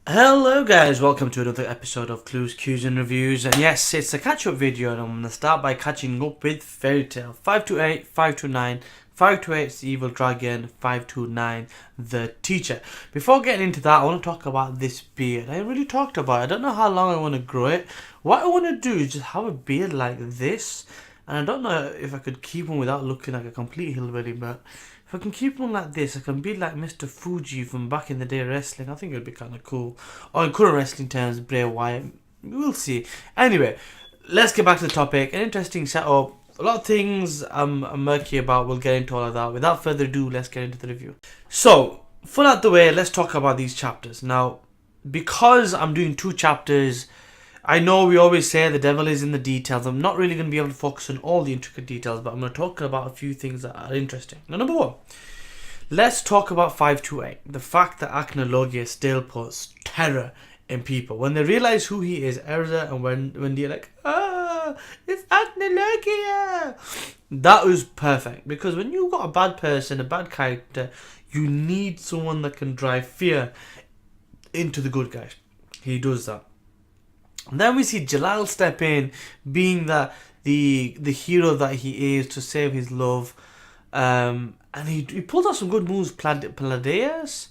Hello guys, welcome to another episode of Clues, Cues and Reviews. And yes, it's a catch-up video and I'm going to start by catching up with Fairy Tail. 528, 529, 528's the Evil Dragon, 529 the Teacher. Before getting into that, I want to talk about this beard. I really talked about it. I don't know how long I want to grow it. What I want to do is just have a beard like this. And I don't know if I could keep one without looking like a complete hillbilly, but if I can keep one like this, I can be like Mr. Fuji from back in the day wrestling. I think it would be kind of cool. Or in current wrestling terms, Bray Wyatt. We'll see. Anyway, let's get back to the topic. An interesting setup. A lot of things I'm murky about. We'll get into all of that. Without further ado, let's get into the review. So, full out the way, let's talk about these chapters. Now, because I'm doing two chapters, I know we always say the devil is in the details. I'm not really going to be able to focus on all the intricate details, but I'm going to talk about a few things that are interesting. Now, number one, let's talk about 528. The fact that Acnologia still puts terror in people. When they realize who he is, Erza and Wendy are like, it's Acnologia. That was perfect. Because when you've got a bad person, a bad character, you need someone that can drive fear into the good guys. He does that. And then we see Jalal step in, being the hero that he is, to save his love. And he pulled out some good moves. Palladius,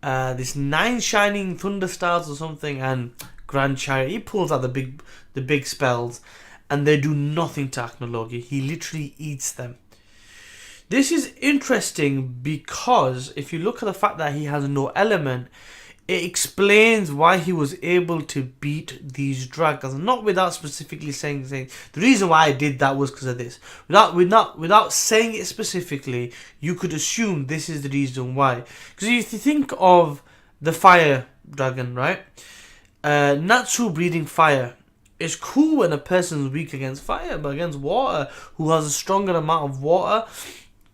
this 9 shining thunder stars or something, and Grand Chariot. He pulls out the big spells, and they do nothing to Acnologia. He literally eats them. This is interesting because if you look at the fact that he has no element, it explains why he was able to beat these dragons. Not without specifically saying the reason why I did that was because of this. Without saying it specifically, you could assume this is the reason why. Because if you think of the fire dragon, right? Natsu breathing fire. It's cool when a person's weak against fire, but against water, who has a stronger amount of water,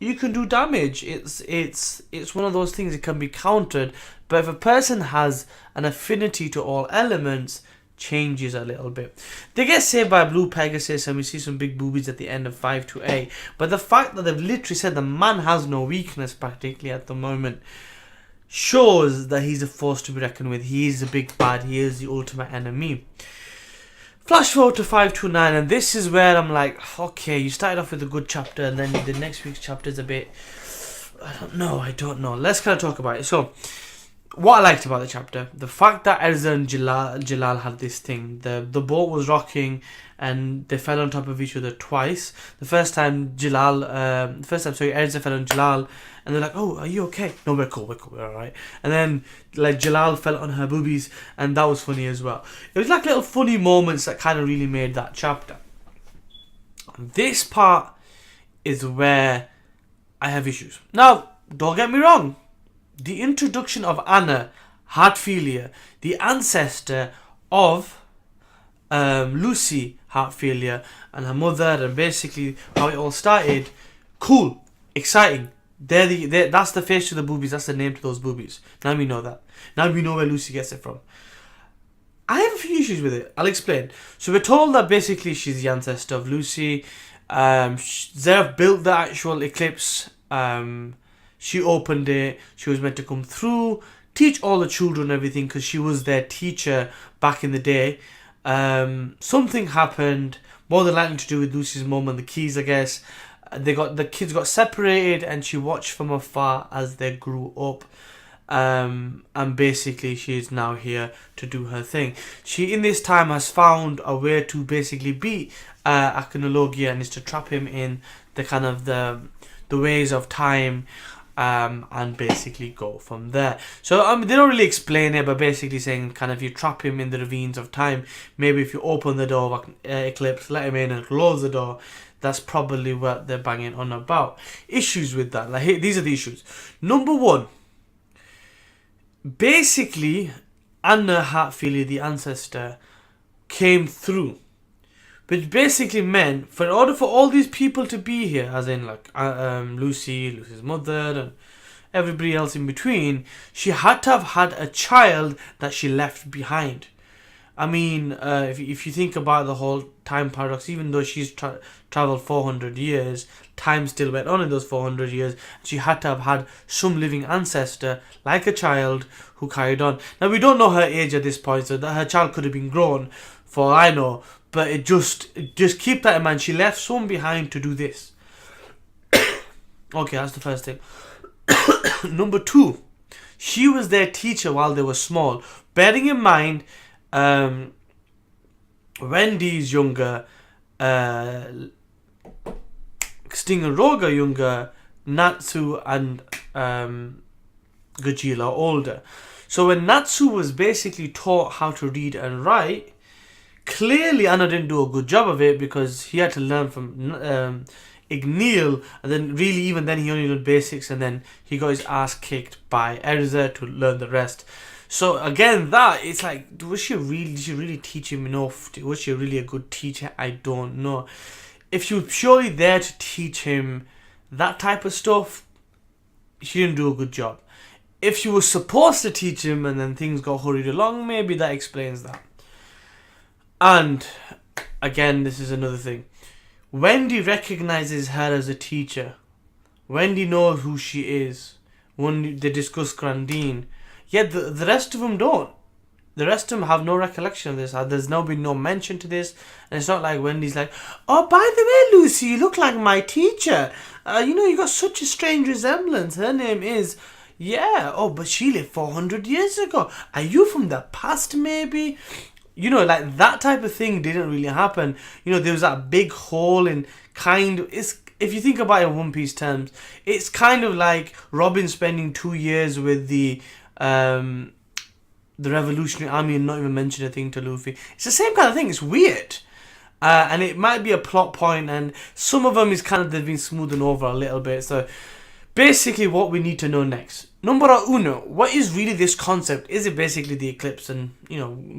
you can do damage. It's one of those things that can be countered. But if a person has an affinity to all elements, changes a little bit. They get saved by a blue Pegasus, and we see some big boobies at the end of 528. But the fact that they've literally said the man has no weakness practically at the moment shows that he's a force to be reckoned with. He is a big bad. He is the ultimate enemy. Flash forward to 529, and this is where I'm like, okay, you started off with a good chapter, and then the next week's chapter is a bit, I don't know. Let's kind of talk about it. So, what I liked about the chapter, the fact that Erza and Jalal had this thing. The boat was rocking, and they fell on top of each other twice. The first time Erza fell on Jalal, and they're like, "Oh, are you okay?" "No, we're cool, we're alright." And then like Jalal fell on her boobies, and that was funny as well. It was like little funny moments that kind of really made that chapter. This part is where I have issues. Now, don't get me wrong. The introduction of Anna Heartfilia, the ancestor of Lucy Heartfilia and her mother, and basically how it all started, cool, exciting. That's the face to the boobies. That's the name to those boobies. Now we know that. Now we know where Lucy gets it from. I have a few issues with it. I'll explain. So we're told that basically she's the ancestor of Lucy. Zev built the actual eclipse. She opened it. She was meant to come through, teach all the children everything, because she was their teacher back in the day. Something happened, more than likely to do with Lucy's mum and the keys, I guess. The kids got separated, and she watched from afar as they grew up. And basically she's now here to do her thing. She in this time has found a way to basically beat Acnologia, and is to trap him in the kind of the ways of time. And basically go from there. So they don't really explain it, but basically saying kind of you trap him in the ravines of time. Maybe if you open the door of Eclipse, let him in and close the door. That's probably what they're banging on about. Issues with that. Like, these are the issues. Number one. Basically, Anna Heartfilia, the ancestor, came through. Which basically meant, in order for all these people to be here, as in like Lucy's mother, and everybody else in between, she had to have had a child that she left behind. I mean, if you think about the whole time paradox, even though she's traveled 400 years, time still went on in those 400 years. She had to have had some living ancestor, like a child, who carried on. Now, we don't know her age at this point, so that her child could have been grown, for all I know. But just keep that in mind. She left someone behind to do this. Okay, that's the first thing. Number 2, she was their teacher while they were small. Bearing in mind, Wendy's younger, Sting and Roger younger, Natsu and Gajila older. So when Natsu was basically taught how to read and write, clearly Anna didn't do a good job of it, because he had to learn from Igneel, and then really even then he only learned basics, and then he got his ass kicked by Erza to learn the rest. So again, that it's like, did she really teach him enough? Was she really a good teacher? I don't know. If she was purely there to teach him that type of stuff, she didn't do a good job. If she was supposed to teach him and then things got hurried along, maybe that explains that. And again, this is another thing. Wendy recognizes her as a teacher. Wendy knows who she is when they discuss Grandine. Yet the rest of them don't. The rest of them have no recollection of this. There's now been no mention to this. And it's not like Wendy's like, oh, by the way, Lucy, you look like my teacher. You got such a strange resemblance. Her name is... Yeah, oh, but she lived 400 years ago. Are you from the past, maybe? Like that type of thing didn't really happen. There was that big hole in if you think about it in One Piece terms, it's kind of like Robin spending 2 years with the Revolutionary Army and not even mention a thing to Luffy. It's the same kind of thing. It's weird. And it might be a plot point, and some of them is kind of, they've been smoothing over a little bit. So basically what we need to know next. Numero uno, what is really this concept? Is it basically the eclipse and,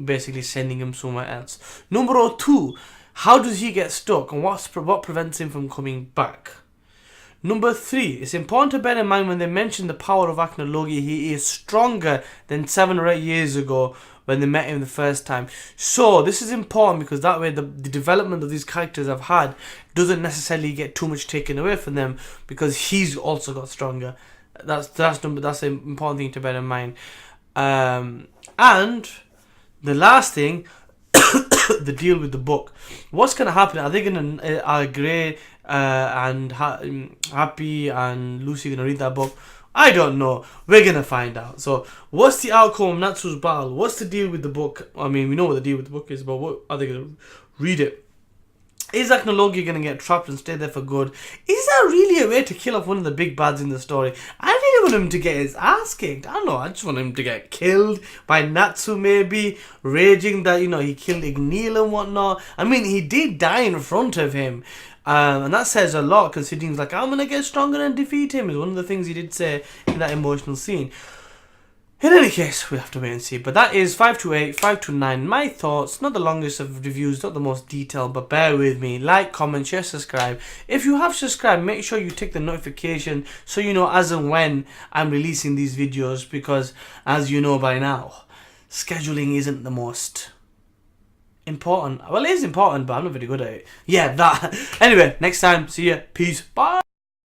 basically sending him somewhere else? Numero 2, how does he get stuck and what prevents him from coming back? Number 3, it's important to bear in mind when they mention the power of Acnologia, he is stronger than 7 or 8 years ago when they met him the first time. So this is important because that way the development of these characters I've had doesn't necessarily get too much taken away from them, because he's also got stronger. That's an important thing to bear in mind. And the last thing, the deal with the book. What's going to happen? Are they going to are Grey and Happy and Lucy going to read that book? I don't know. We're going to find out. So what's the outcome of Natsu's battle? What's the deal with the book? I mean, we know what the deal with the book is, but what are they going to read it? Is Acnologia going to get trapped and stay there for good? Is that really a way to kill off one of the big bads in the story? I really want him to get his ass kicked. I don't know, I just want him to get killed by Natsu maybe, raging that, he killed Igneel and whatnot. I mean, he did die in front of him. And that says a lot, considering he's like, I'm going to get stronger and defeat him, is one of the things he did say in that emotional scene. In any case, we'll have to wait and see. But that is 528, 529. My thoughts, not the longest of reviews, not the most detailed, but bear with me. Like, comment, share, subscribe. If you have subscribed, make sure you tick the notification so you know as and when I'm releasing these videos. Because, as you know by now, scheduling isn't the most important. Well, it is important, but I'm not very good at it. Yeah, that. Anyway, next time, see ya. Peace. Bye.